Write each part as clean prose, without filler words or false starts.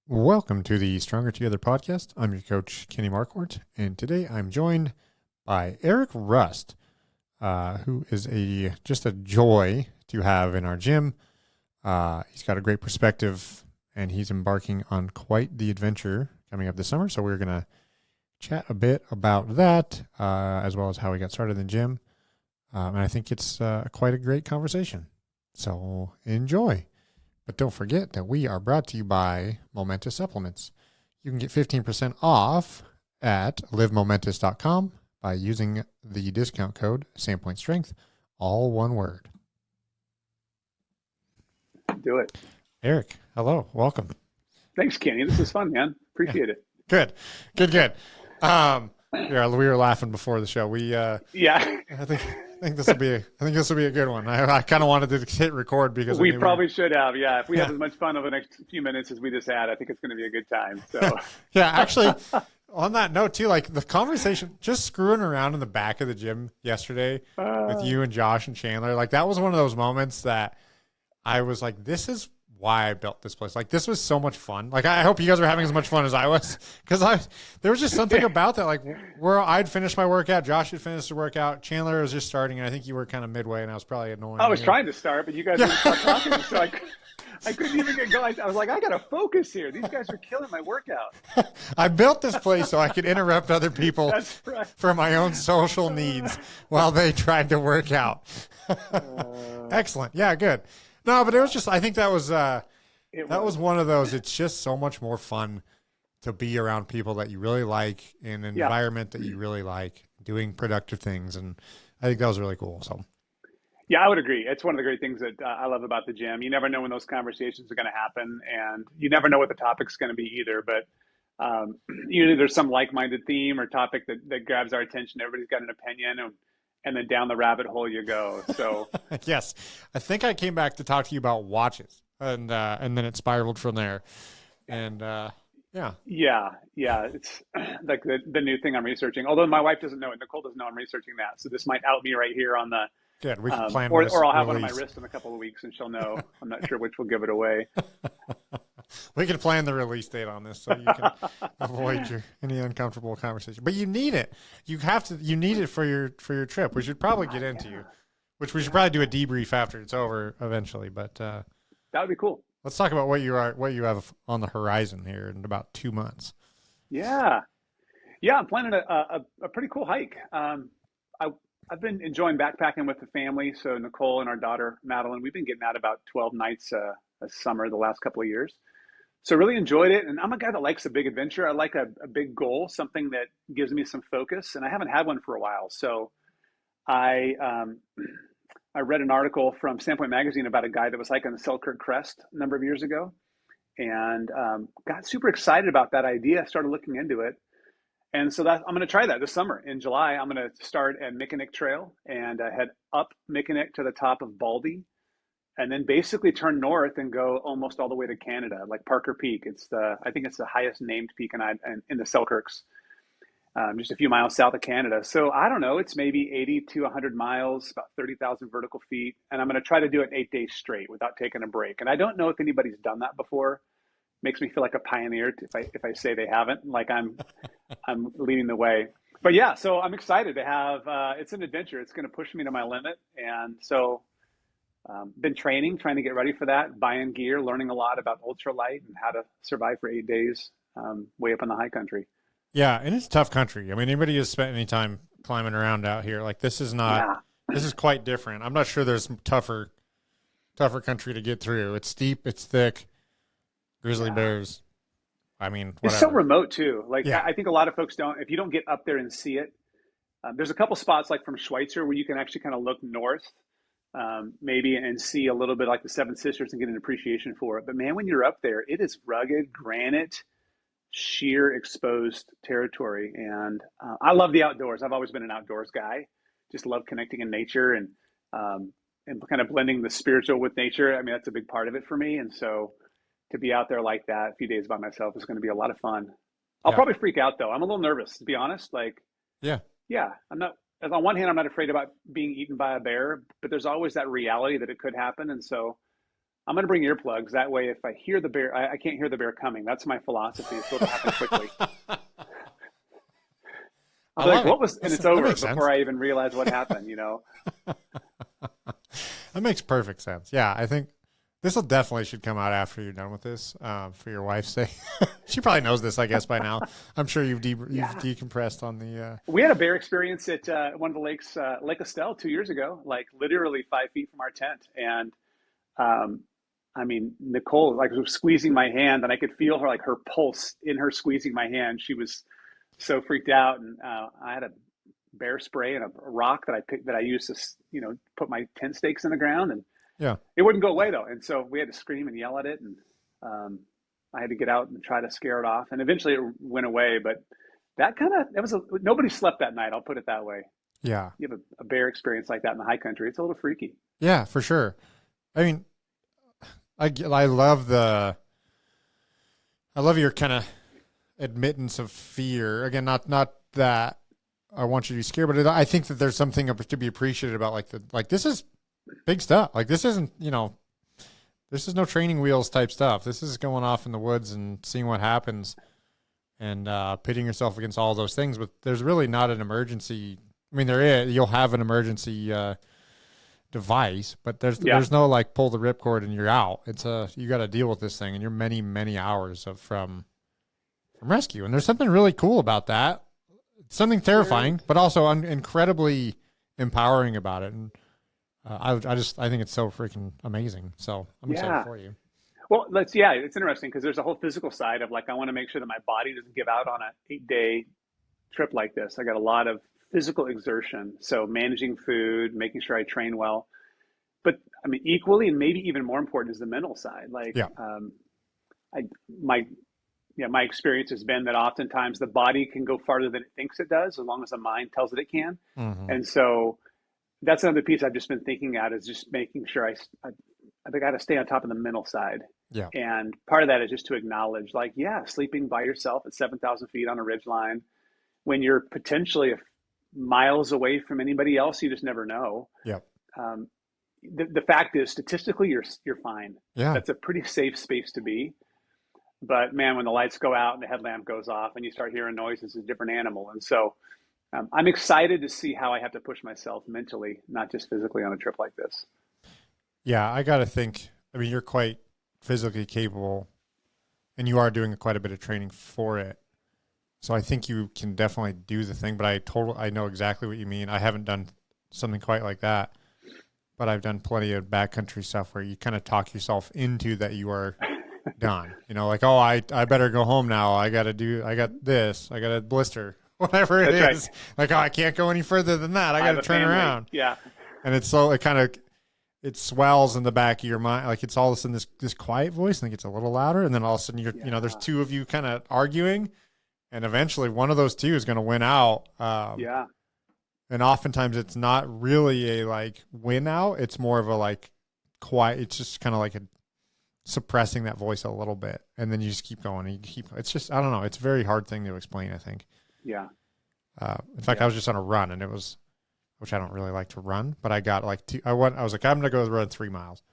Welcome to the Stronger Together podcast. I'm your coach, Kenny Marquardt, and today I'm joined by Eric Rust, who is just a joy to have in our gym. He's got a great perspective, and he's embarking on quite the adventure coming up this summer. So we're going to chat a bit about that, as well as how he got started in the gym. And I think it's quite a great conversation. So enjoy. But don't forget that we are brought to you by Momentous Supplements. You can get 15% off at livemomentous.com by using the discount code SandpointStrength, all one word. Do it. Eric, hello. Welcome. Thanks, Kenny. This is fun, man. Appreciate it. Good. Yeah, we were laughing before the show. I think this will be a good one. I kind of wanted to hit record because we probably should have. Yeah, if we have as much fun over the next few minutes as we just had, I think it's going to be a good time. So yeah, actually, on that note too, like the conversation, just screwing around in the back of the gym yesterday with you and Josh and Chandler, like that was one of those moments that I was like, this is why I built this place. Like this was so much fun. Like I hope you guys were having as much fun as I was, because there was just something about that. Like where I'd finished my workout, Josh had finished the workout, Chandler was just starting, and I think you were kind of midway, and I was probably annoying. I was trying to start, but you guys didn't start talking, so I couldn't even get going. I was like, I got to focus here. These guys are killing my workout. I built this place so I could interrupt other people right. for my own social needs while they tried to work out. Excellent. Yeah, good. No, but it was just, I think that was one of those. It's just so much more fun to be around people that you really like in an environment that you really like, doing productive things. And I think that was really cool. So, yeah, I would agree. It's one of the great things that I love about the gym. You never know when those conversations are going to happen, and you never know what the topic's going to be either. But usually there's some like-minded theme or topic that grabs our attention. Everybody's got an opinion, and then down the rabbit hole you go. So yes, I think I came back to talk to you about watches, and then it spiraled from there. And yeah, it's like the new thing I'm researching. Although my wife doesn't know it, Nicole doesn't know I'm researching that. So this might out me right here on the. Good, we can plan or I'll have one on my wrist in a couple of weeks, and she'll know. I'm not sure which will give it away. We can plan the release date on this so you can avoid any uncomfortable conversation. But you need it. You need it for your trip. We should probably get into, which we should probably do a debrief after it's over eventually. But that would be cool. Let's talk about what you have on the horizon here in about 2 months. Yeah, I'm planning a pretty cool hike. I've been enjoying backpacking with the family. So Nicole and our daughter Madeline, we've been getting out about 12 nights a summer the last couple of years. So really enjoyed it. And I'm a guy that likes a big adventure. I like a big goal, something that gives me some focus. And I haven't had one for a while. So I read an article from Standpoint Magazine about a guy that was hiking the Selkirk Crest a number of years ago, and got super excited about that idea, started looking into it. And so I'm going to try that this summer. In July, I'm going to start at Mickinick Trail and head up Mickinick to the top of Baldy, and then basically turn north and go almost all the way to Canada, like Parker Peak. I think it's the highest named peak in the Selkirks, just a few miles south of Canada. So I don't know, it's maybe 80 to 100 miles, about 30,000 vertical feet. And I'm going to try to do it 8 days straight without taking a break. And I don't know if anybody's done that before. Makes me feel like a pioneer if I say they haven't, like I'm leading the way. But yeah, so I'm excited to have, it's an adventure. It's going to push me to my limit. And so been trying to get ready for that, buying gear, learning a lot about ultralight and how to survive for 8 days way up in the high country. Yeah, and it's a tough country. I mean, anybody who's spent any time climbing around out here, like this is quite different. I'm not sure there's tougher country to get through. It's steep, it's thick, grizzly bears. I mean, whatever. It's so remote too. Like I think a lot of folks if you don't get up there and see it, there's a couple spots like from Schweitzer where you can actually kind of look north, maybe, and see a little bit like the Seven Sisters and get an appreciation for it. But man, when you're up there, it is rugged granite, sheer exposed territory. And I love the outdoors. I've always been an outdoors guy. Just love connecting in nature and kind of blending the spiritual with nature. I mean, that's a big part of it for me. And so to be out there like that a few days by myself is going to be a lot of fun. I'll probably freak out though. I'm a little nervous, to be honest. Like, I'm not, on one hand, I'm not afraid about being eaten by a bear, but there's always that reality that it could happen. And so I'm going to bring earplugs. That way, if I hear the bear, I can't hear the bear coming. That's my philosophy. So it'll happen quickly. I'll I be like, love it. what was, and it's That over makes before sense. I even realize what happened, you know? That makes perfect sense. Yeah, I think this will definitely should come out after you're done with this, for your wife's sake. She probably knows this, I guess, by now. I'm sure you've Yeah. decompressed on the. We had a bear experience at one of the lakes, Lake Estelle, 2 years ago, like literally 5 feet from our tent. And um, I mean, Nicole like was squeezing my hand, and I could feel her like her pulse in her squeezing my hand. She was so freaked out, and I had a bear spray and a rock that I picked that I used to put my tent stakes in the ground, and Yeah, it wouldn't go away though. And so we had to scream and yell at it, and um, I had to get out and try to scare it off. And eventually it went away, but nobody slept that night. I'll put it that way. yeah, You have a bear experience like that in the high country, it's a little freaky. yeah, for sure. I mean, I love your kind of admittance of fear. Again, not that I want you to be scared, but I think that there's something to be appreciated about like this is big stuff. Like this isn't, this is no training wheels type stuff. This is going off in the woods and seeing what happens and pitting yourself against all those things. But there's really not an emergency. I mean, there is. You'll have an emergency device, but there's no like pull the ripcord and you're out. It's you got to deal with this thing, and you're many hours from rescue. And there's something really cool about that. It's something terrifying, but also incredibly empowering about it. And I think it's so freaking amazing. So I'm excited for you. Well, it's interesting because there's a whole physical side of like, I want to make sure that my body doesn't give out on an 8-day trip like this. I got a lot of physical exertion. So managing food, making sure I train well. But I mean, equally and maybe even more important is the mental side. Like, Yeah. My experience has been that oftentimes the body can go farther than it thinks it does, as long as the mind tells it it can. Mm-hmm. And so that's another piece I've just been thinking at is just making sure I got to stay on top of the mental side. Yeah. And part of that is just to acknowledge, like, sleeping by yourself at 7,000 feet on a ridge line, when you're potentially miles away from anybody else, you just never know. Yeah. The fact is, statistically, you're fine. Yeah. That's a pretty safe space to be. But man, when the lights go out and the headlamp goes off and you start hearing noises, it's a different animal. And so I'm excited to see how I have to push myself mentally, not just physically, on a trip like this. Yeah, I got to think. I mean, you're quite physically capable, and you are doing quite a bit of training for it. So I think you can definitely do the thing. But I know exactly what you mean. I haven't done something quite like that, but I've done plenty of backcountry stuff where you kind of talk yourself into that you are done. Like, oh, I better go home now. I got this. I got a blister. Whatever it That's is. Right. Like, oh, I can't go any further than that. I got to turn around. Yeah. And it's so it swells in the back of your mind. Like, it's all of a sudden this quiet voice, and it gets a little louder, and then all of a sudden there's two of you kind of arguing, and eventually one of those two is going to win out. And oftentimes it's not really a like win out. It's more of a like quiet. It's just kind of like suppressing that voice a little bit, and then you just keep going. It's just, I don't know. It's a very hard thing to explain, I think. Yeah. In fact, I was just on a run, and which I don't really like to run, but I got like I was like, I'm going to go run 3 miles.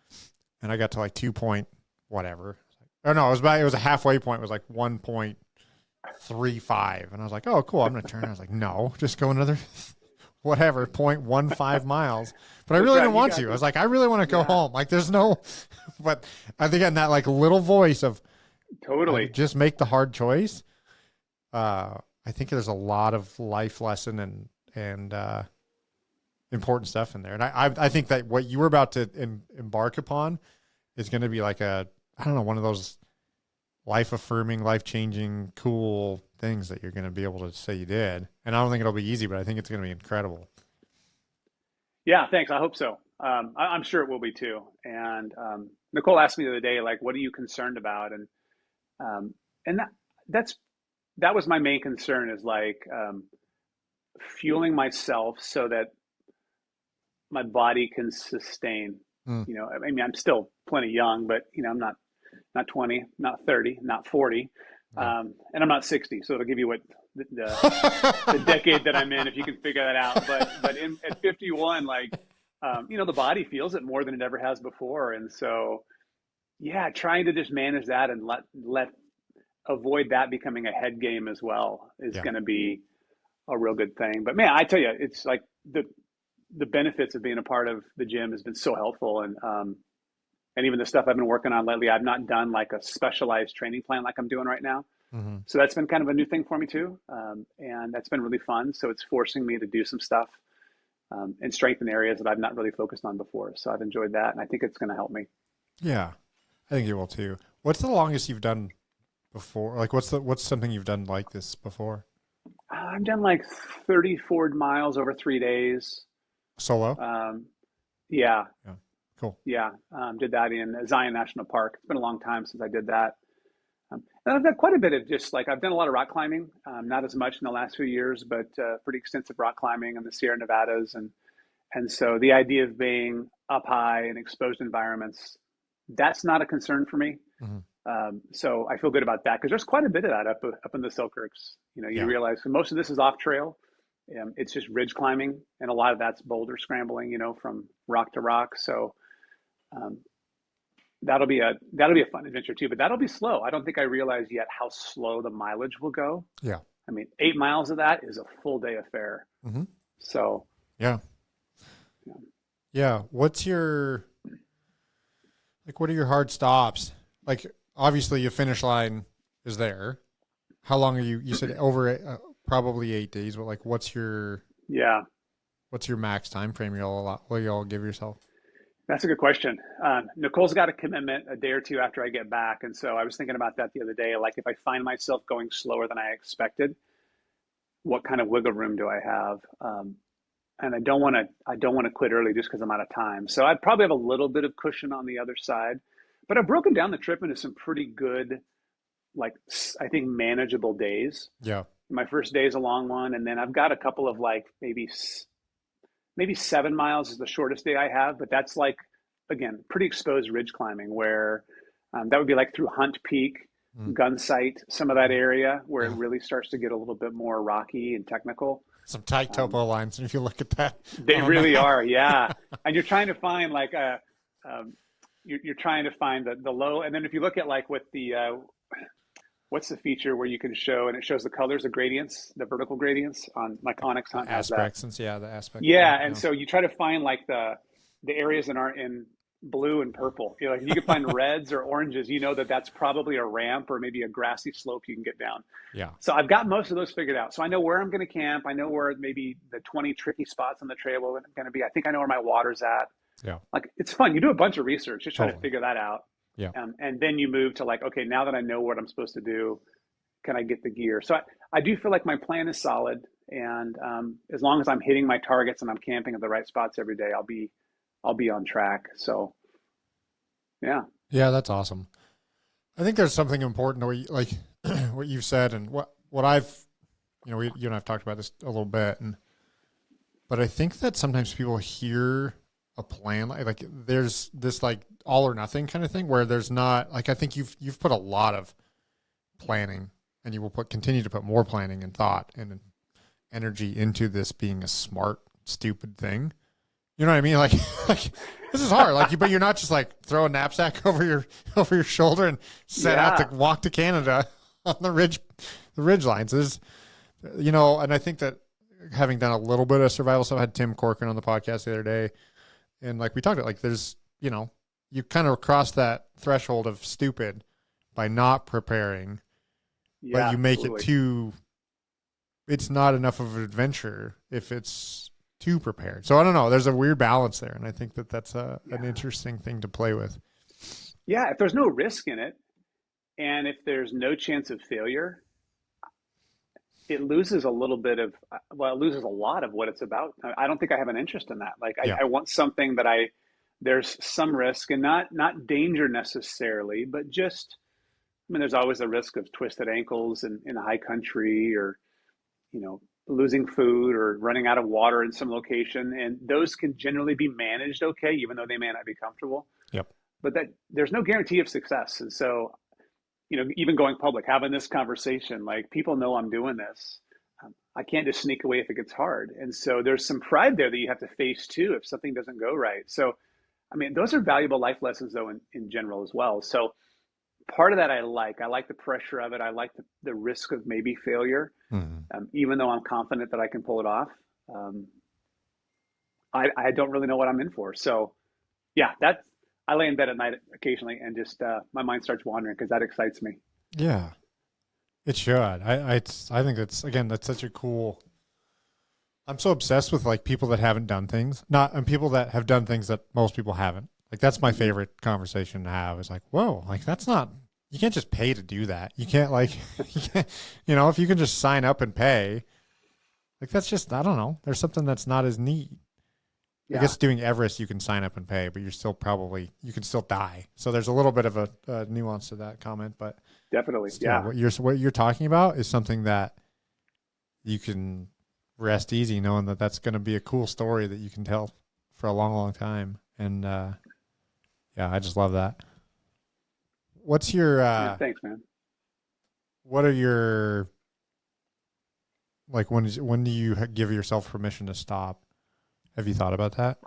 And I got to like 2 point whatever. Or no, it was a halfway point. It was like 1.35. And I was like, oh, cool. I'm going to turn. I was like, no, just go another whatever, 0.15 miles. But I really didn't want to. I was like, I really want to go home. Like, there's no, but I think in that like little voice of totally just make the hard choice. I think there's a lot of life lesson and important stuff in there. And I think that what you were about to embark upon is going to be like one of those life affirming, life changing, cool things that you're going to be able to say you did. And I don't think it'll be easy, but I think it's going to be incredible. Yeah, thanks. I hope so. I'm sure it will be too. And Nicole asked me the other day, like, what are you concerned about? And that was my main concern, is like fueling myself so that my body can sustain. I mean, I'm still plenty young, but I'm not 20, not 30, not 40, and I'm not 60. So it'll give you what the decade that I'm in, if you can figure that out. But at 51, like the body feels it more than it ever has before, and so yeah, trying to just manage that and let avoid that becoming a head game as well is Yeah. going to be a real good thing. But man, I tell you, it's like the benefits of being a part of the gym has been so helpful, and even the stuff I've been working on lately, I've not done like a specialized training plan like I'm doing right now. Hmm. So that's been kind of a new thing for me too, and that's been really fun. So it's forcing me to do some stuff and strengthen areas that I've not really focused on before. So I've enjoyed that, and I think it's going to help me. Yeah. I think you will too. What's the longest you've done before? Like, what's something you've done like this before? I've done like 34 miles over 3 days. Solo? Um, yeah, Yeah. Cool. yeah. Did that in Zion National Park. It's been a long time since I did that. And I've got quite a bit of just like I've done a lot of rock climbing, not as much in the last few years, but pretty extensive rock climbing in the Sierra Nevadas, and so the idea of being up high in exposed environments, that's not a concern for me. Hmm. So I feel good about that because there's quite a bit of that up in the Selkirks. You know, you Yeah. realize so most of this is off trail. It's just ridge climbing, and a lot of that's boulder scrambling. You know, from rock to rock. So um, that'll be a fun adventure too. But that'll be slow. I don't think I realize yet how slow the mileage will go. Yeah. I mean, 8 miles of that is a full day affair. Hmm. So Yeah. yeah. Yeah. What are your hard stops? Like, obviously, your finish line is there. How long are you said over probably 8 days, but like, Yeah. what's your max time frame will y'all give yourself? That's a good question. Nicole's got a commitment a day or two after I get back, and so I was thinking about that the other day. Like, if I find myself going slower than I expected, what kind of wiggle room do I have? And I don't want to quit early just because I'm out of time. So I'd probably have a little bit of cushion on the other side, but I've broken down the trip into some pretty good, like I think manageable days. Yeah. My first day is a long one, and then I've got a couple of like maybe 7 miles is the shortest day I have, but that's like, again, pretty exposed ridge climbing where that would be like through Hunt Peak, Mm. Gun Sight, some of that area where it Yeah. really starts to get a little bit more rocky and technical. Some tight Um, topo lines. And if you look at that they on a really map. are, yeah. And you're trying to find like um, you're trying to find the low, and then if you look at like what the what's the feature where you can show and it shows the colors, the gradients, the vertical gradients on like Onyx The Hunt has that. aspects, since yeah, the aspect. Yeah, and Yeah. so you try to find like the areas that aren't in blue and purple. You know, like if you can find reds or oranges, you know that that's probably a ramp or maybe a grassy slope you can get down. Yeah. So I've got most of those figured out. So I know where I'm going to camp. I know where maybe the 20 tricky spots on the trail are going to be. I think I know where my water's at. Yeah. Like it's fun. You do a bunch of research, just trying to Totally. figure that out. Yeah. And then you move to like, okay, now that I know what I'm supposed to do, can I get the gear? So I do feel like my plan is solid. And as long as I'm hitting my targets and I'm camping at the right spots every day, I'll be on track. So yeah. Yeah, that's awesome. I think there's something important what like what you've said and what I've you and I've talked about this a little bit but I think that sometimes people hear a plan like there's this like all or nothing kind of thing where there's not like I think you've put a lot of planning and you will continue to put more planning and thought and energy into this being a smart stupid thing. You know what I mean? Like, like this is hard. Like, but you're not just like throw a knapsack over your shoulder and set out Yeah. to walk to Canada on the ridge lines. There's, and I think that having done a little bit of survival stuff, I had Tim Corcoran on the podcast the other day, and like we talked about, like there's, you kind of cross that threshold of stupid by not preparing, but Yeah, you make it totally. too. It's not enough of an adventure if it's too prepared. So I don't know. There's a weird balance there, and I think that that's an Yeah. interesting thing to play with. Yeah. If there's no risk in it and if there's no chance of failure, it loses a little bit of, well, it loses a lot of what it's about. I don't think I have an interest in that. Like Yeah, I want something that there's some risk and not danger necessarily, but just, I mean, there's always a risk of twisted ankles in a high country or, losing food or running out of water in some location. And those can generally be managed okay, even though they may not be comfortable. yep, But that there's no guarantee of success. And so, even going public, having this conversation, like people know I'm doing this. I can't just sneak away if it gets hard. And so there's some pride there that you have to face too if something doesn't go right. So I mean, those are valuable life lessons though in general as well. So part of that I like the pressure of it. I like the risk of maybe failure, Mm-hmm. even though I'm confident that I can pull it off. Um, I don't really know what I'm in for. So yeah, that's, I lay in bed at night occasionally and just my mind starts wandering because that excites me. Yeah, it should. I think that's, again, that's such a cool. I'm so obsessed with like people that haven't done things, not and people that have done things that most people haven't. Like that's my Mm-hmm. favorite conversation to have. Is like, whoa, like that's not. You can't just pay to do that. You can't like, you can't, if you can just sign up and pay, like that's just, I don't know. There's something that's not as neat. I Yeah, guess doing Everest, you can sign up and pay, but you're still you can still die. So there's a little bit of a nuance to that comment, but definitely. still, Yeah. what you're talking about is something that you can rest easy knowing that that's going to be a cool story that you can tell for a long, long time. And yeah, I just love that. What's your Yeah. Thanks, man. what are your like when do you give yourself permission to stop? Have you thought about that?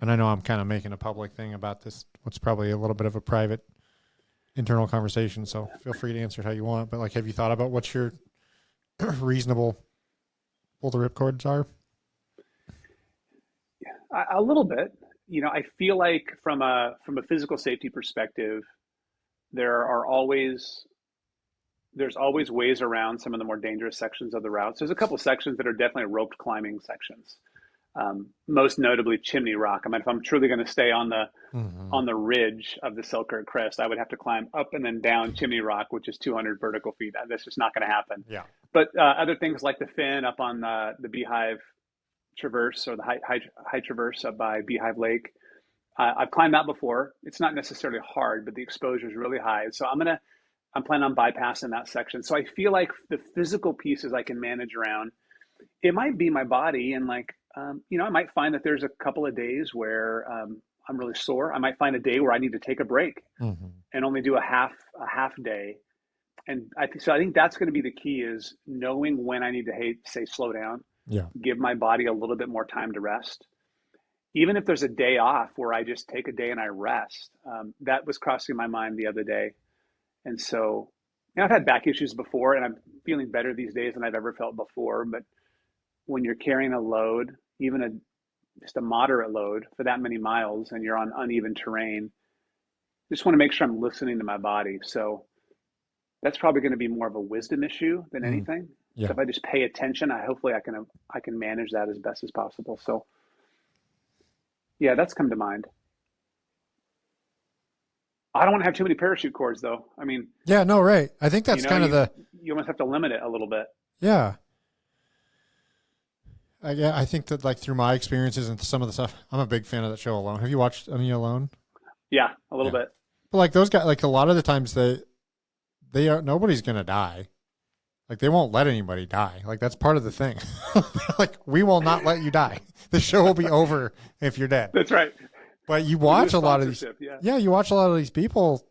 And I know I'm kind of making a public thing about this. What's probably a little bit of a private internal conversation, so feel free to answer it how you want. But like, have you thought about what your reasonable pull the ripcords are? A little bit. I feel like from a physical safety perspective, there are always there's always ways around some of the more dangerous sections of the routes. There's a couple sections that are definitely roped climbing sections. Most notably Chimney Rock. I mean, if I'm truly going to stay Mm-hmm. on the ridge of the Selkirk Crest, I would have to climb up and then down Chimney Rock, which is 200 vertical feet. That's just not going to happen. Yeah. But other things like the Fin up on the Beehive Traverse or the high Traverse up by Beehive Lake, I've climbed that before. It's not necessarily hard, but the exposure is really high. So I'm planning on bypassing that section. So I feel like the physical pieces I can manage around. It might be my body, and like I might find that there's a couple of days where I'm really sore. I might find a day where I need to take a break Mm-hmm. and only do a half day. And I think that's going to be the key is knowing when I need to say slow down, Yeah. give my body a little bit more time to rest. Even if there's a day off where I just take a day and I rest, that was crossing my mind the other day. And so, I've had back issues before, and I'm feeling better these days than I've ever felt before. But when you're carrying a load, even just a moderate load for that many miles, and you're on uneven terrain, just want to make sure I'm listening to my body. So that's probably going to be more of a wisdom issue than Mm. anything. So Yeah. if I just pay attention, hopefully I can manage that as best as possible. So yeah, that's come to mind. I don't want to have too many parachute cords, though. I mean, Yeah. No, right. I think you that's know, kind of you the, you almost have to limit it a little bit. yeah. Yeah, I think that like through my experiences and some of the stuff, I'm a big fan of that show Alone. Have you watched any Alone? Yeah, a little Yeah. bit. But like those guys, like a lot of the times they are, nobody's going to die. Like they won't let anybody die. Like that's part of the thing. Like we will not let you die. The show will be over if you're dead. That's right. But you We need watch a a lot of these. sponsorship. Yeah. Yeah, you watch a lot of these people.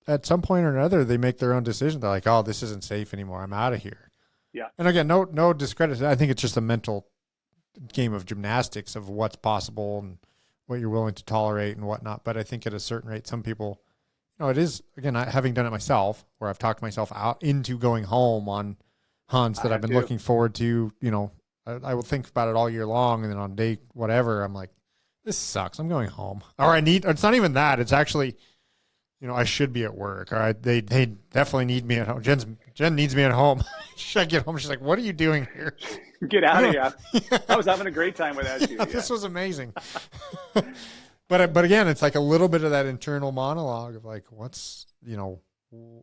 At some point or another, they make their own decision. They're like, "Oh, this isn't safe anymore. I'm out of here." Yeah. And again, no discredit. I think it's just a mental game of gymnastics of what's possible and what you're willing to tolerate and whatnot. But I think at a certain rate, some people, it is, again, having done it myself, where I've talked myself out into going home on hunts that I I've have been to. looking forward to. I will think about it all year long, and then on day whatever, I'm like, this sucks. I'm going home. Or it's not even that. It's actually, I should be at work. All right. They definitely need me at home. Jen needs me at home. Should I get home? She's like, what are you doing here? Get out of here. I was having a great time without you. Yeah. This was amazing. But again, it's like a little bit of that internal monologue of like, what's,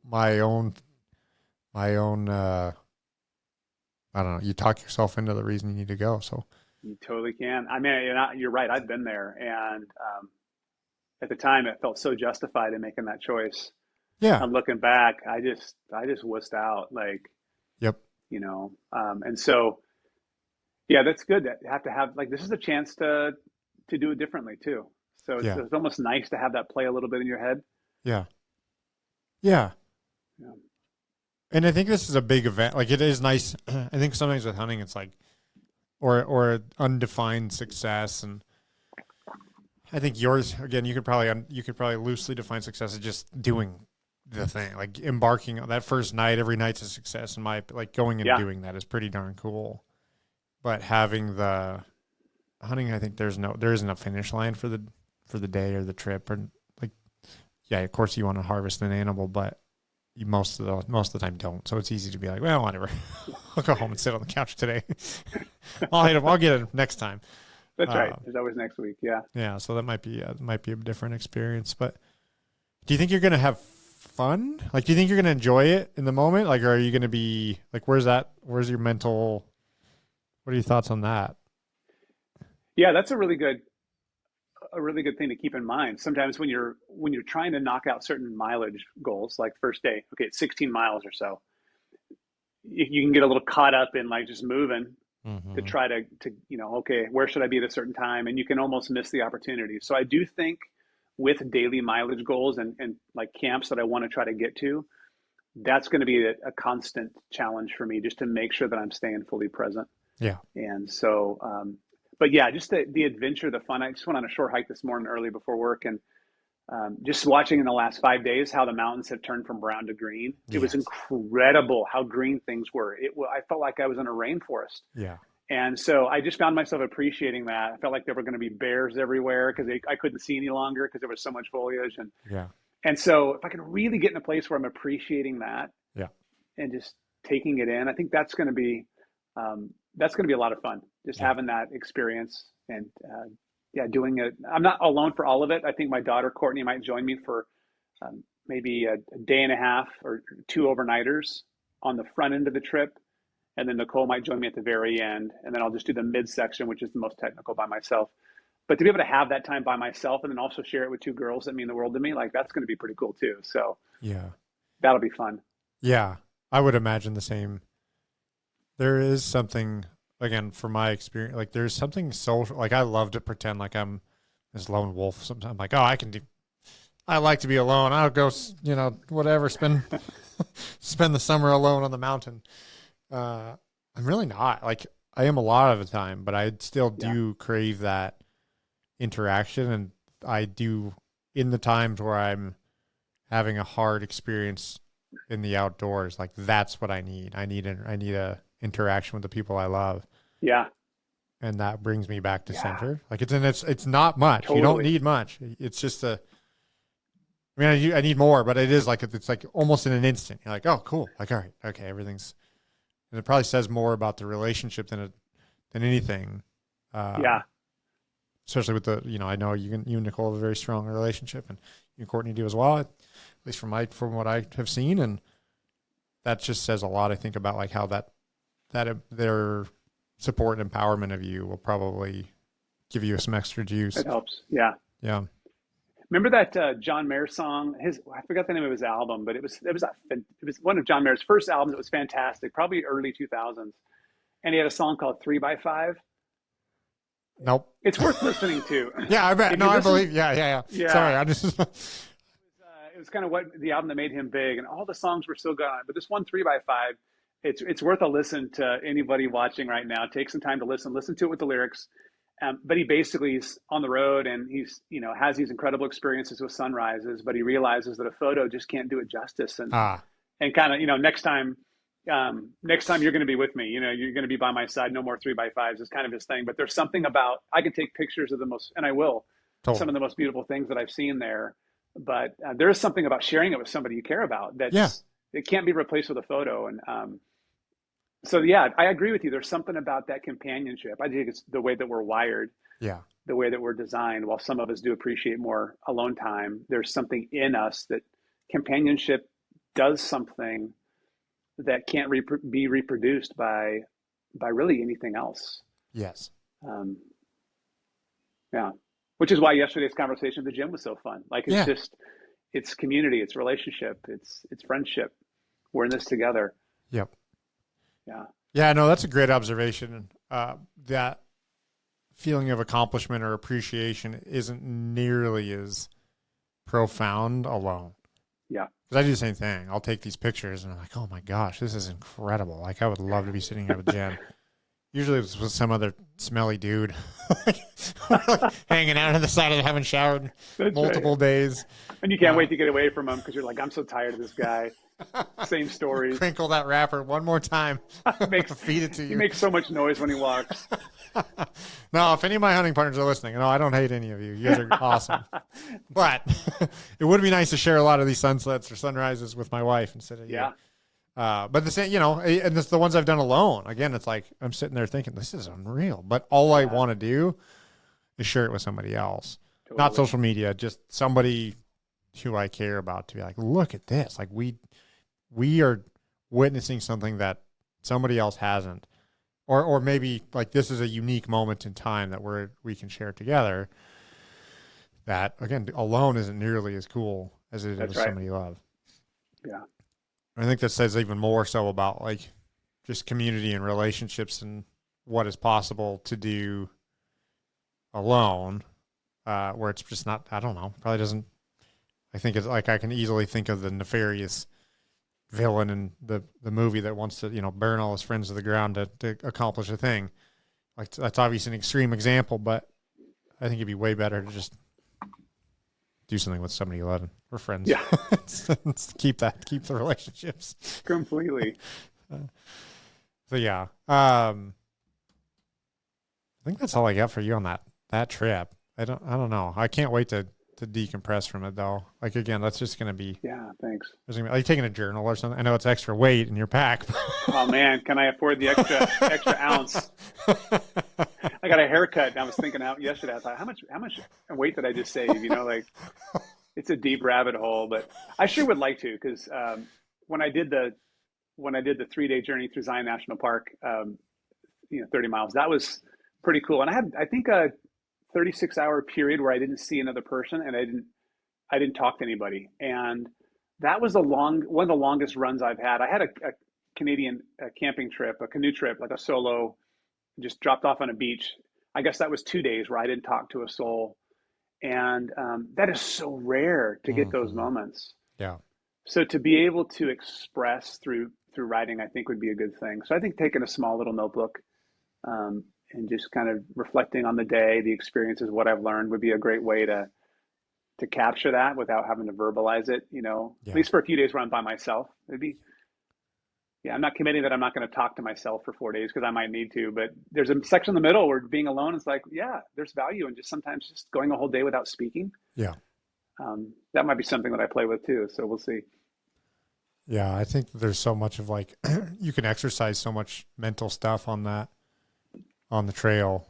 my own, I don't know. You talk yourself into the reason you need to go. So You totally can. I mean, you're right. I've been there, and at the time, it felt so justified in making that choice. yeah. I'm looking back. I just wussed out, like, Yep. and so yeah, that's good. That you have to have like this is a chance to do it differently too. So it's, Yeah. it's almost nice to have that play a little bit in your head. Yeah. Yeah. Yeah. And I think this is a big event. Like it is nice. I think sometimes with hunting, it's like, or undefined success, and I think yours again. You could probably loosely define success as just doing the thing, like embarking on that first night. Every night's a success, and my like going and Yeah. doing that is pretty darn cool. But having the hunting, I think there isn't a finish line for the day or the trip, or like yeah, of course you want to harvest an animal, but you most of the time don't. So it's easy to be like, well, whatever. I'll go home and sit on the couch today. I'll hit him. I'll get it next time. That's right. There's always next week. Yeah. Yeah, so that might be a different experience. But do you think you're gonna have fun? Like, do you think you're gonna enjoy it in the moment? Like, or are you gonna be like, where's your mental? What are your thoughts on that? Yeah, that's a really good thing to keep in mind. Sometimes when you're trying to knock out certain mileage goals, like first day, okay, it's 16 miles or so, you can get a little caught up in like just moving to Mm-hmm. try to okay, where should I be at a certain time, and you can almost miss the opportunity. So I do think with daily mileage goals and like camps that I want to try to get to, that's going to be a constant challenge for me, just to make sure that I'm staying fully present. Yeah. And so, but yeah, just the adventure, the fun. I just went on a short hike this morning early before work, and just watching in the last 5 days how the mountains have turned from brown to green. It was Yes. incredible how green things were. I felt like I was in a rainforest. Yeah. And so I just found myself appreciating that. I felt like there were going to be bears everywhere because I couldn't see any longer because there was so much foliage. Yeah. And so if I can really get in a place where I'm appreciating that Yeah. and just taking it in, I think that's going to be a lot of fun. Just Yeah. having that experience and yeah, doing it. I'm not alone for all of it. I think my daughter Courtney might join me for maybe a day and a half or two overnighters on the front end of the trip, and then Nicole might join me at the very end, and then I'll just do the midsection, which is the most technical, by myself. But to be able to have that time by myself and then also share it with two girls that mean the world to me, like that's going to be pretty cool too. So Yeah. that'll be fun. Yeah. I would imagine the same. There is something, again, from my experience, like there's something social. Like I love to pretend like I'm this lone wolf. Sometimes, like, oh, I like to be alone. I'll go, whatever, spend the summer alone on the mountain. I'm really not. Like I am a lot of the time, but I still do crave that interaction, and I do in the times where I'm having a hard experience in the outdoors. Like that's what I need. I need a interaction with the people I love. Yeah. And that brings me back to center. Like it's not much. Totally. You don't need much. It's just I need more, but it's like almost in an instant. You're like, oh, cool. Like, all right, okay, everything's, and it probably says more about the relationship than anything. Yeah. Especially with I know you and Nicole have a very strong relationship, and you and Courtney do as well, at least from what I have seen. And that just says a lot, I think, about like how that their support and empowerment of you will probably give you some extra juice. It helps. Yeah. Yeah. Remember that John Mayer song? I forgot the name of his album, but it was one of John Mayer's first albums. It was fantastic, probably early 2000s, and he had a song called 3x5. Nope. It's worth listening to. Yeah, I bet. No, I believe. Yeah. Yeah. Sorry, I just. It was kind of what the album that made him big, and all the songs were still going. But this one 3x5, it's worth a listen to anybody watching right now. Take some time to listen to it with the lyrics. But he basically is on the road, and he's has these incredible experiences with sunrises, but he realizes that a photo just can't do it justice, and kind of next time you're going to be with me, you're going to be by my side. No more 3x5s is kind of his thing. But there's something about, I can take pictures of the most, and I will, some of the most beautiful things that I've seen there. But there is something about sharing it with somebody you care about it can't be replaced with a photo. And so, yeah, I agree with you. There's something about that companionship. I think it's the way that we're wired, the way that we're designed. While some of us do appreciate more alone time, there's something in us that companionship does something that can't be reproduced by really anything else. Yes. Yeah. Which is why yesterday's conversation at the gym was so fun. Like it's community, it's relationship, it's friendship. We're in this together. Yep. Yeah. Yeah, no, that's a great observation. That feeling of accomplishment or appreciation isn't nearly as profound alone. Yeah. Because I do the same thing. I'll take these pictures and I'm like, oh my gosh, this is incredible. Like I would love to be sitting here with Jen. Usually it's with some other smelly dude. Like hanging out on the side of the haven't showered in That's right. multiple days. And you can't Uh, wait to get away from him because you're like, I'm so tired of this guy. Same stories. Crinkle that wrapper one more time. makes Feed it to He you. makes so much noise when he walks. No, if any of my hunting partners are listening, no, I don't hate any of you. You guys are awesome. But it would be nice to share a lot of these sunsets or sunrises with my wife instead of you. Yeah, But the same, and it's the ones I've done alone. Again, it's like I'm sitting there thinking, this is unreal. But all I yeah, want to do is share it with somebody else. Not totally. social media, just somebody who I care about to be like, look at this. Like we are witnessing something that somebody else hasn't. Or maybe like this is a unique moment in time that we can share together. That again, alone isn't nearly as cool as it is That's with right. somebody you love. Yeah, I think that says even more so about like just community and relationships and what is possible to do alone, where it's just not, I don't know, probably doesn't, I think it's like I can easily think of the nefarious villain in the movie that wants to, burn all his friends to the ground to accomplish a thing. Like that's obviously an extreme example, but I think it'd be way better to just do something with somebody you love. We're friends. yeah, keep the relationships. completely. So yeah, I think that's all I got for you on that trip. I don't know. I can't wait to decompress from it though. Like again, that's just gonna be. Yeah, thanks. There's gonna be like taking a journal or something. I know it's extra weight in your pack. Oh man, can I afford the extra ounce? I got a haircut, and I was thinking out yesterday. I thought, how much weight did I just save? Like it's a deep rabbit hole, but I sure would like to because when I did the 3-day journey through Zion National Park, 30 miles, that was pretty cool. And I think a 36-hour period where I didn't see another person and I didn't talk to anybody, and that was one of the longest runs I've had. I had a Canadian camping trip, a canoe trip, like a solo, just dropped off on a beach. I guess that was 2 days where I didn't talk to a soul, and that is so rare to get those Mhm. moments. Yeah. So to be able to express through writing, I think would be a good thing. So I think taking a small little notebook and just kind of reflecting on the day, the experiences, what I've learned would be a great way to capture that without having to verbalize it. At Yeah. least for a few days where I'm by myself. It'd be Yeah, I'm not committing that I'm not going to talk to myself for 4 days because I might need to. But there's a section in the middle where being alone is like, yeah, there's value in just sometimes just going a whole day without speaking. Yeah. That might be something that I play with too. So we'll see. Yeah. I think there's so much of like you can exercise so much mental stuff on the trail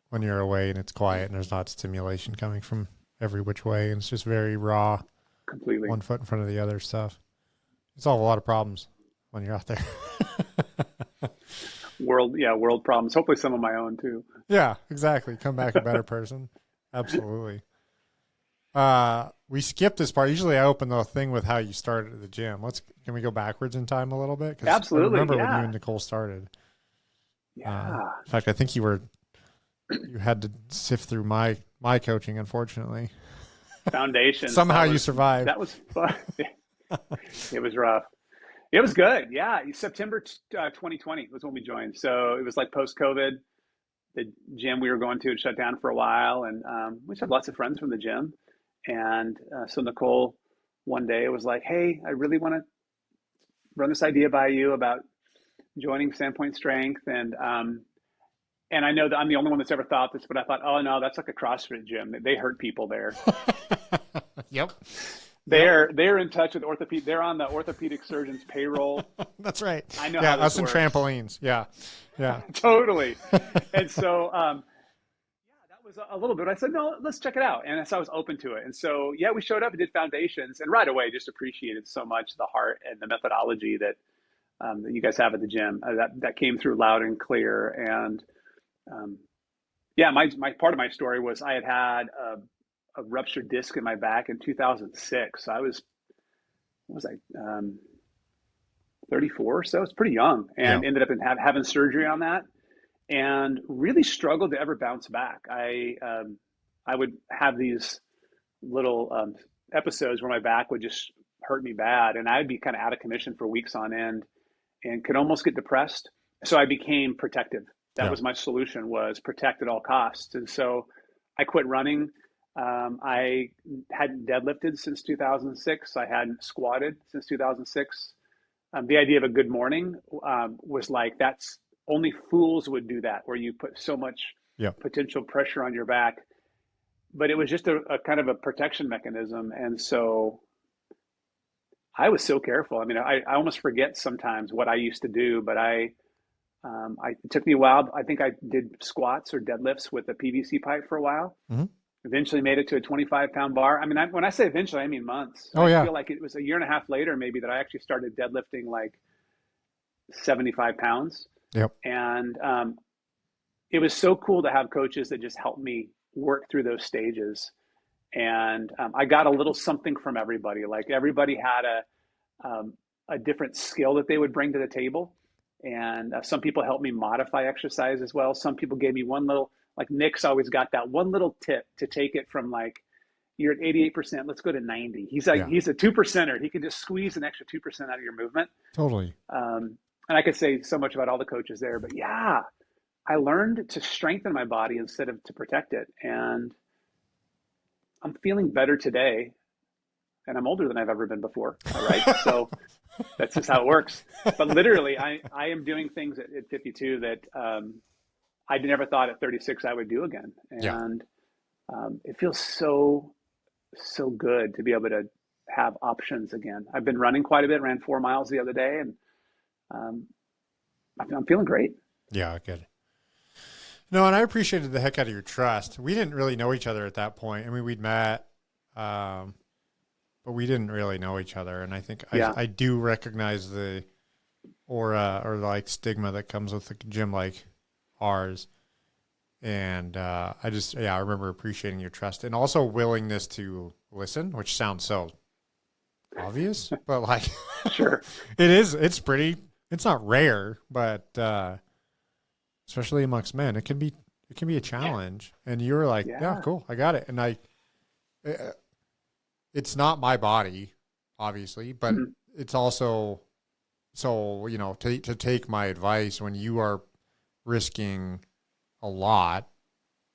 when you're away and it's quiet and there's not stimulation coming from every which way and it's just very raw, Completely. one foot in front of the other stuff. You solve a lot of problems when you're out there. World problems. Hopefully some of my own too. Yeah, exactly. Come back a better person. Absolutely. We skipped this part. Usually I open the thing with how you started at the gym. Can we go backwards in time a little bit? Because I Absolutely. remember when you Yeah. and Nicole started. Yeah. In fact, I think you had to sift through my coaching, unfortunately. Foundations. Somehow you survived. That was fun. It was rough. It was good. Yeah. September 2020 was when we joined. So it was like post COVID. The gym we were going to had shut down for a while, and we just had lots of friends from the gym. And so Nicole one day was like, "Hey, I really want to run this idea by you about joining Sandpoint Strength." And I know that I'm the only one that's ever thought this, but I thought, oh no, that's like a CrossFit gym. They hurt people there. Yep. They're in touch with orthopedic. They're on the orthopedic surgeon's payroll. That's right. I know Yeah, how this us and works. trampolines. Yeah. Yeah. Totally. And so, that was a little bit. I said, no, let's check it out. And so I was open to it. And so, yeah, we showed up and did foundations, and right away just appreciated so much the heart and the methodology that you guys have at the gym. That came through loud and clear. And yeah, my part of my story was I had a ruptured disc in my back in 2006. So I was, what was I, 34 or so? It's pretty young, Yeah. and ended up having surgery on that, and really struggled to ever bounce back. I would have these little episodes where my back would just hurt me bad, and I'd be kind of out of commission for weeks on end, and could almost get depressed. So I became protective. That Yeah. was my solution, was protect at all costs. And so I quit running. I hadn't deadlifted since 2006. I hadn't squatted since 2006. The idea of a good morning was like, that's only fools would do that, where you put so much Yeah. potential pressure on your back. But it was just a kind of a protection mechanism. And so I was so careful. I mean, I almost forget sometimes what I used to do, but it took me a while. I think I did squats or deadlifts with a PVC pipe for a while. Hmm. Eventually made it to a 25-pound bar. I mean, when I say eventually, I mean months. Oh, I yeah. feel like it was a year and a half later, maybe, that I actually started deadlifting like 75 pounds. Yep. And it was so cool to have coaches that just helped me work through those stages. And I got a little something from everybody. Like, everybody had a different skill that they would bring to the table. And some people helped me modify exercise as well. Some people gave me one little, like Nick's always got that one little tip to take it from, like, you're at 88%, let's go to 90. He's like, Yeah. he's a 2%er. He can just squeeze an extra 2% out of your movement. Totally. And I could say so much about all the coaches there, but yeah, I learned to strengthen my body instead of to protect it. And I'm feeling better today, and I'm older than I've ever been before. All right. So that's just how it works. But literally, I am doing things at 52 that I never thought at 36 I would do again. Yeah. And it feels so good to be able to have options again. I've been running quite a bit, ran 4 miles the other day, and I'm feeling great. Yeah. Good. No, and I appreciated the heck out of your trust. We didn't really know each other at that point. I mean, we'd met, but we didn't really know each other. And I think I do recognize the aura or like stigma that comes with a gym like ours. And I remember appreciating your trust and also willingness to listen, which sounds so obvious, but like, Sure. it's not rare, but especially amongst men, it can be a challenge. And you were like, yeah, cool, I got it. And it's not my body, obviously, but it's also, so, to take my advice when you are risking a lot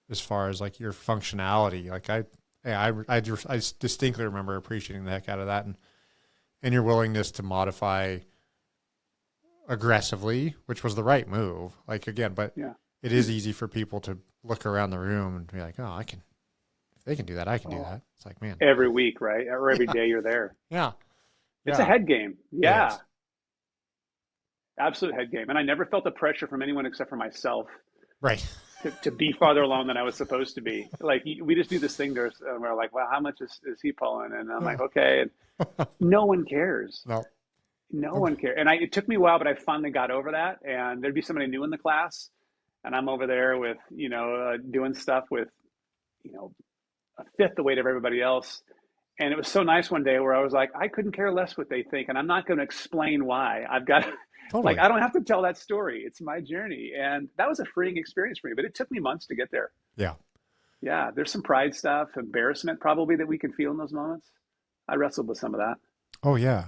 as far as like your functionality. Like I distinctly remember appreciating the heck out of that, and your willingness to modify aggressively, which was the right move. Like, again, but it is easy for people to look around the room and be like, oh, if they can do that, I can do that. It's like, man, every week, right? Or every day you're there. Yeah. It's a head game. Yeah. Yes. Absolute head game. And I never felt the pressure from anyone except for myself. Right. To be farther along than I was supposed to be. Like, we just do this thing there, and we're like, well, how much is he pulling? And I'm like, okay. And no one cares. No one cares. And it took me a while, but I finally got over that. And there'd be somebody new in the class, and I'm over there with, doing stuff with, a fifth the weight of everybody else. And it was so nice one day where I was like, I couldn't care less what they think, and I'm not going to explain why. I've got Totally. I don't have to tell that story. It's my journey. And that was a freeing experience for me, but it took me months to get there. Yeah. Yeah. There's some pride stuff, embarrassment probably that we can feel in those moments. I wrestled with some of that. Oh, yeah.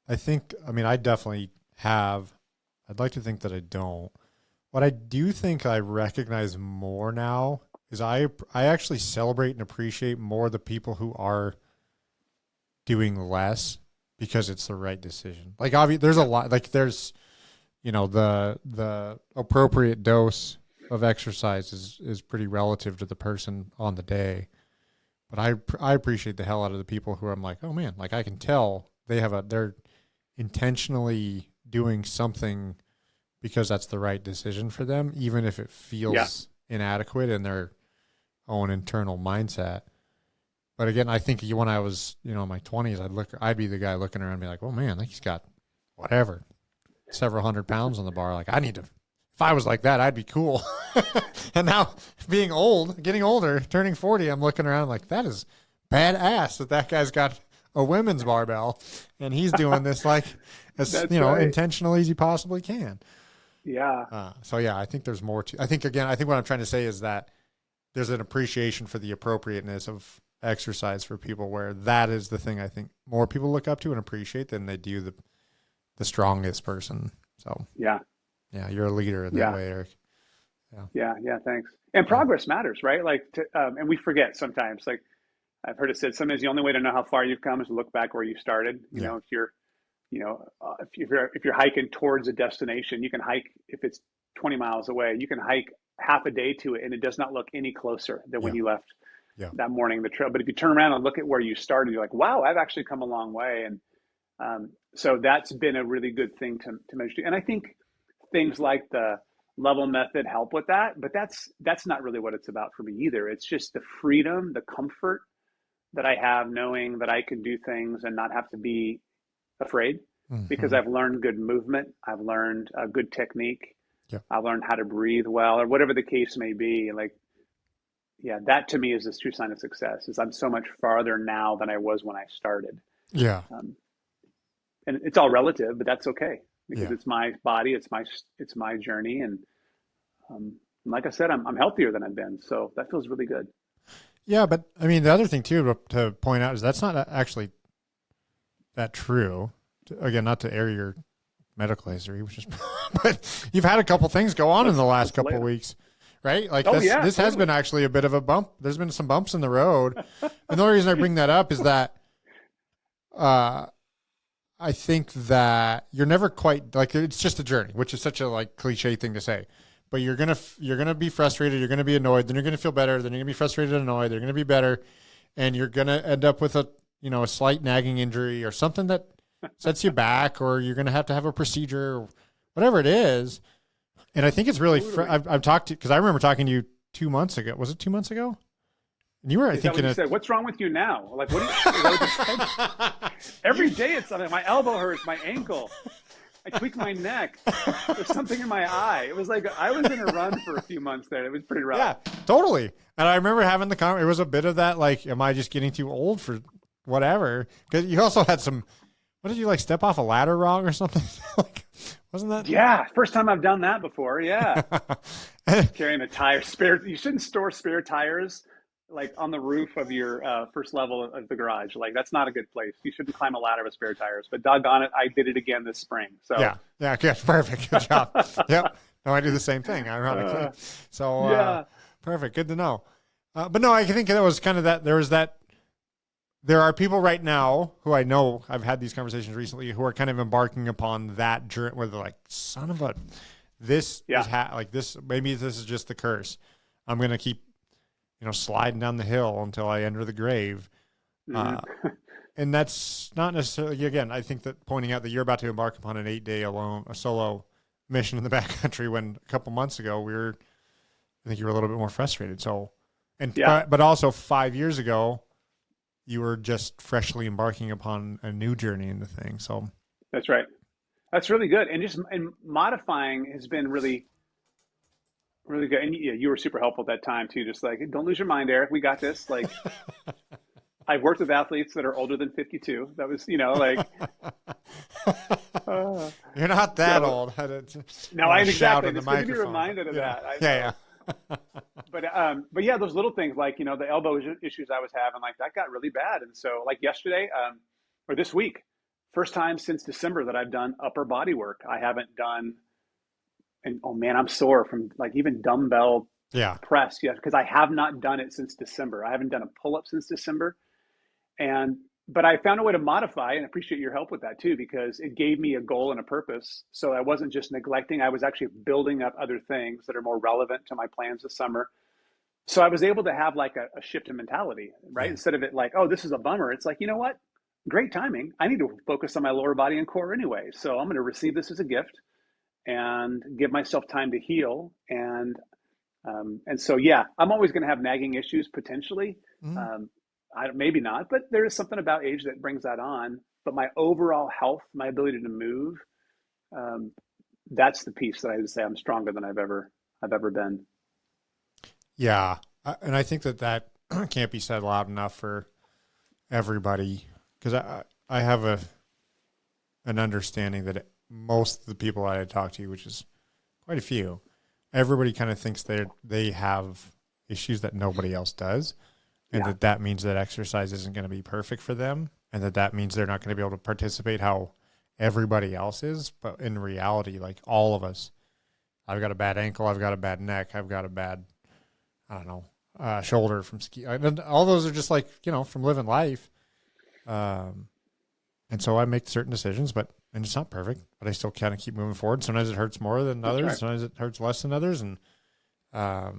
I definitely have. I'd like to think that I don't. What I do think I recognize more now is I actually celebrate and appreciate more the people who are doing less because it's the right decision. Like, obviously, there's a lot. Like, there's, the appropriate dose of exercise is pretty relative to the person on the day. But I appreciate the hell out of the people who I'm like, oh man, like I can tell they're intentionally doing something because that's the right decision for them, even if it feels inadequate in their own internal mindset. But again, I think when I was, in my 20s, I'd be the guy looking around and be like, oh man, like he's got whatever, several hundred pounds on the bar. Like, if I was like that, I'd be cool. And now getting older, turning 40, I'm looking around like, that is badass that guy's got a women's barbell and he's doing this like as, right. intentional as he possibly can. Yeah. So yeah, I think there's more I think what I'm trying to say is that there's an appreciation for the appropriateness of exercise for people, where that is the thing I think more people look up to and appreciate than they do the strongest person. So yeah. Yeah, you're a leader in that Yeah. way, Eric. Yeah. Yeah. Thanks. And Yeah. progress matters, right? Like, and we forget sometimes. Like, I've heard it said sometimes the only way to know how far you've come is to look back where you started. Yeah. If you're, if you're hiking towards a destination, you can hike if it's 20 miles away. You can hike half a day to it, and it does not look any closer than when Yeah. you left Yeah. that morning the trail. But if you turn around and look at where you started, you're like, wow, I've actually come a long way. And so that's been a really good thing to measure. And I think things like the level method help with that, but that's not really what it's about for me either. It's just the freedom, the comfort that I have knowing that I can do things and not have to be afraid because Hmm. I've learned good movement. I've learned a good technique. Yeah. I've learned how to breathe well or whatever the case may be. Like, yeah, that to me is the true sign of success is I'm so much farther now than I was when I started. Yeah. Um, and it's all relative, but that's okay because Yeah. it's my body, it's my journey. And like I said, I'm healthier than I've been. So that feels really good. Yeah. But I mean, the other thing too to point out is that's not actually that true. Again, not to air your medical history, which is, but you've had a couple things go on in the last couple of weeks, right? Like Oh yeah, this has totally. been actually a bit of a bump. There's been some bumps in the road. And the only reason I bring that up is that, I think that you're never quite like, it's just a journey, which is such a like cliche thing to say, but you're going to be frustrated. You're going to be annoyed. Then you're going to feel better. Then you're going to be frustrated and annoyed. They're going to be better. And you're going to end up with a slight nagging injury or something that sets you back, or you're going to have a procedure or whatever it is. And I think it's really, Totally. I've talked to, cause I remember talking to you 2 months ago. Was it 2 months ago? And you were, I Is that think, what you said? What's wrong with you now? Like, what? Is that what you said? Every day it's something. My elbow hurts. My ankle. I tweak my neck. There's something in my eye. It was like I was in a run for a few months there. It was pretty rough. yeah, totally. And I remember having the comment. It was a bit of that, like, am I just getting too old for whatever? Because you also had some, what did you like step off a ladder wrong or something? Like, wasn't that? Yeah, first time I've done that before. Yeah, carrying a tire spare. You shouldn't store spare tires like on the roof of your first level of the garage. Like that's not a good place. You shouldn't climb a ladder with spare tires. But doggone it, I did it again this spring. So yeah, good, perfect, good job. Yep. No, I do the same thing, ironically. So yeah, perfect, good to know. But no, I think that was kind of that. There was that. There are people right now who I know I've had these conversations recently who are kind of embarking upon that journey where they're like, son of a, this yeah. is like this. Maybe this is just the curse. I'm gonna keep, sliding down the hill until I enter the grave. Mm-hmm. And that's not necessarily, again, I think that pointing out that you're about to embark upon an 8-day a solo mission in the backcountry when a couple months ago I think you were a little bit more frustrated. So, Yeah. but also 5 years ago, you were just freshly embarking upon a new journey into things. So That's right. That's really good. And modifying has been really, really good. And you were super helpful at that time too. Just like, don't lose your mind, Eric. We got this. Like, I've worked with athletes that are older than 52. That was, like, you're not that so, old. no, I Shout exactly. in the It's good to be microphone. reminded of that. I know. Yeah. But yeah, those little things like, the elbow issues I was having, like that got really bad. And so like yesterday, or this week, first time since December that I've done upper body work. I haven't done, and oh man, I'm sore from like even dumbbell Yeah. press yet because I have not done it since December. I haven't done a pull up since December, but I found a way to modify and appreciate your help with that too because it gave me a goal and a purpose. So I wasn't just neglecting; I was actually building up other things that are more relevant to my plans this summer. So I was able to have like a shift in mentality, right? Yeah. Instead of it like, oh, this is a bummer. It's like, you know what? Great timing. I need to focus on my lower body and core anyway. So I'm going to receive this as a gift and give myself time to heal. And so, yeah, I'm always going to have nagging issues potentially. Mm. Maybe not, but there is something about age that brings that on. But my overall health, my ability to move, that's the piece that I would say I'm stronger than I've ever been. Yeah. And I think that can't be said loud enough for everybody because I have an understanding that most of the people I talk to, which is quite a few, everybody kind of thinks they have issues that nobody else does, and that means that exercise isn't going to be perfect for them, and that means they're not going to be able to participate how everybody else is. But in reality, like all of us I've got a bad ankle. I've got a bad neck. I've got a bad, I don't know, shoulder from ski. All those are just like, from living life. And so I make certain decisions, and it's not perfect, but I still kind of keep moving forward. Sometimes it hurts more than others. Right. Sometimes it hurts less than others. And I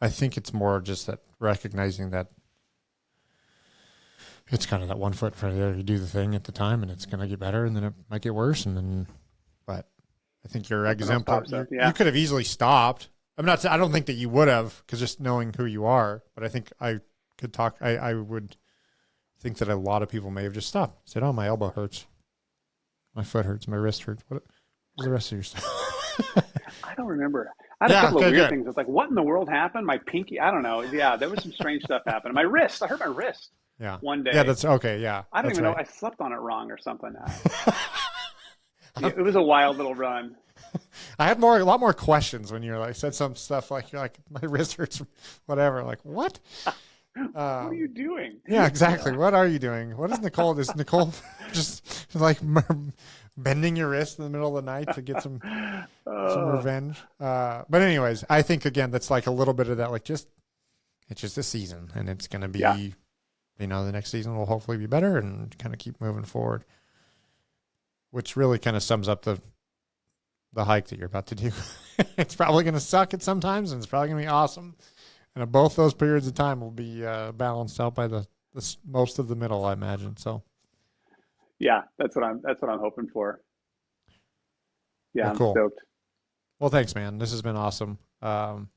think it's more just that recognizing that it's kind of that 1 foot in front of the other. You do the thing at the time, and it's going to get better, and then it might get worse. But I think your example, you could have easily stopped. I don't think that you would have, because just knowing who you are, but I think I would think that a lot of people may have just stopped. Said, "Oh, my elbow hurts. My foot hurts. My wrist hurts. What's the rest of your stuff?" I don't remember. I had a couple of weird things. It's like, what in the world happened? My pinky, I don't know. Yeah, there was some strange stuff happening. My wrist, I hurt my wrist one day. Yeah, that's okay, yeah. I don't even know. I slept on it wrong or something. It was a wild little run. I had a lot more questions when you said some stuff like, you're like, my wrist hurts, whatever. Like, what? What are you doing? Yeah, exactly. What are you doing? What is Nicole? Is Nicole just like bending your wrist in the middle of the night to get some revenge? But anyways, I think, again, that's like a little bit of that, like, it's just a season, and it's going to be, the next season will hopefully be better, and kind of keep moving forward, which really kind of sums up the hike that you're about to do. It's probably going to suck at sometimes, and it's probably going to be awesome. And both those periods of time will be balanced out by the most of the middle, I imagine. So, yeah, that's what I'm hoping for. Yeah, I'm cool. Stoked. Well, thanks, man. This has been awesome. Ken,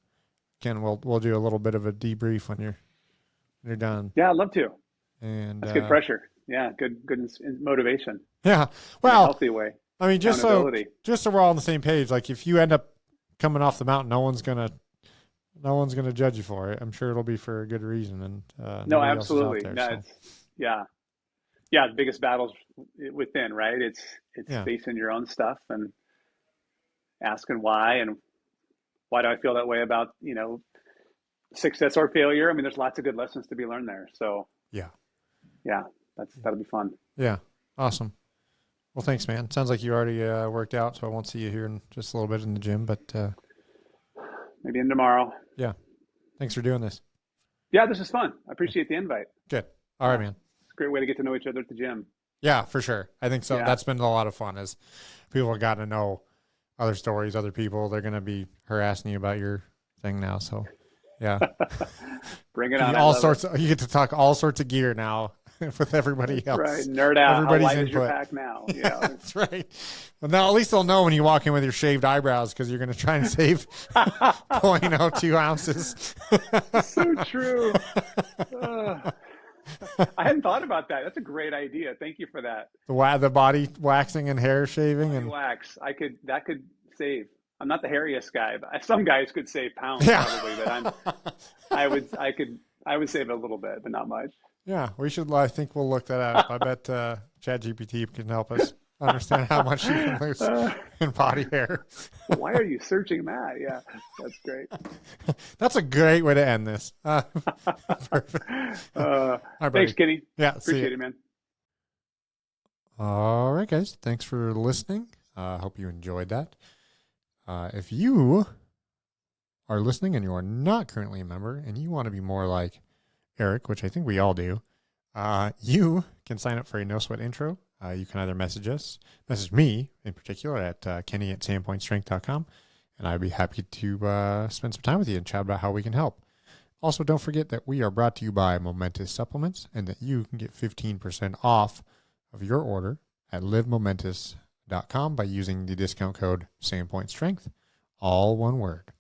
we'll do a little bit of a debrief when you're done. Yeah, I'd love to. And that's good pressure. Yeah, good motivation. Yeah, well, in a healthy way. I mean, just so we're all on the same page. Like, if you end up coming off the mountain, no one's gonna judge you for it. I'm sure it'll be for a good reason. And no, absolutely. There, yeah. The biggest battle's within, right? It's facing your own stuff and asking why, and why do I feel that way about success or failure. I mean, there's lots of good lessons to be learned there. So that'll be fun. Yeah, awesome. Well, thanks, man. Sounds like you already worked out, so I won't see you here in just a little bit in the gym, but maybe in tomorrow. Yeah. Thanks for doing this. Yeah, this is fun. I appreciate the invite. Good. All right, man. It's a great way to get to know each other at the gym. Yeah, for sure. I think so. Yeah. That's been a lot of fun, as people have gotten to know other stories, other people. They're going to be harassing you about your thing now. So, yeah. Bring it on. You get to talk all sorts of gear now with everybody else. Right. Nerd out. Everybody's How light input. is your pack now? Yeah. That's right. Well, now at least they'll know when you walk in with your shaved eyebrows, because you're going to try and save 0.02 ounces. So true. I hadn't thought about that. That's a great idea. Thank you for that. The body waxing and hair shaving body and wax. That could save. I'm not the hairiest guy, but some guys could save pounds probably. But I would save a little bit, but not much. Yeah, we should. I think we'll look that up. I bet ChatGPT can help us understand how much you can lose in body hair. Why are you searching that? Yeah, that's great. That's a great way to end this. Perfect. Right, thanks, Kenny. Yeah, appreciate it, man. All right, guys. Thanks for listening. I hope you enjoyed that. If you are listening and you are not currently a member and you want to be more like Eric, which I think we all do, you can sign up for a No Sweat intro. You can either message me in particular at kenny@sandpointstrength.com, and I'd be happy to spend some time with you and chat about how we can help. Also, don't forget that we are brought to you by Momentous Supplements, and that you can get 15% off of your order at livemomentous.com by using the discount code SandpointStrength, all one word.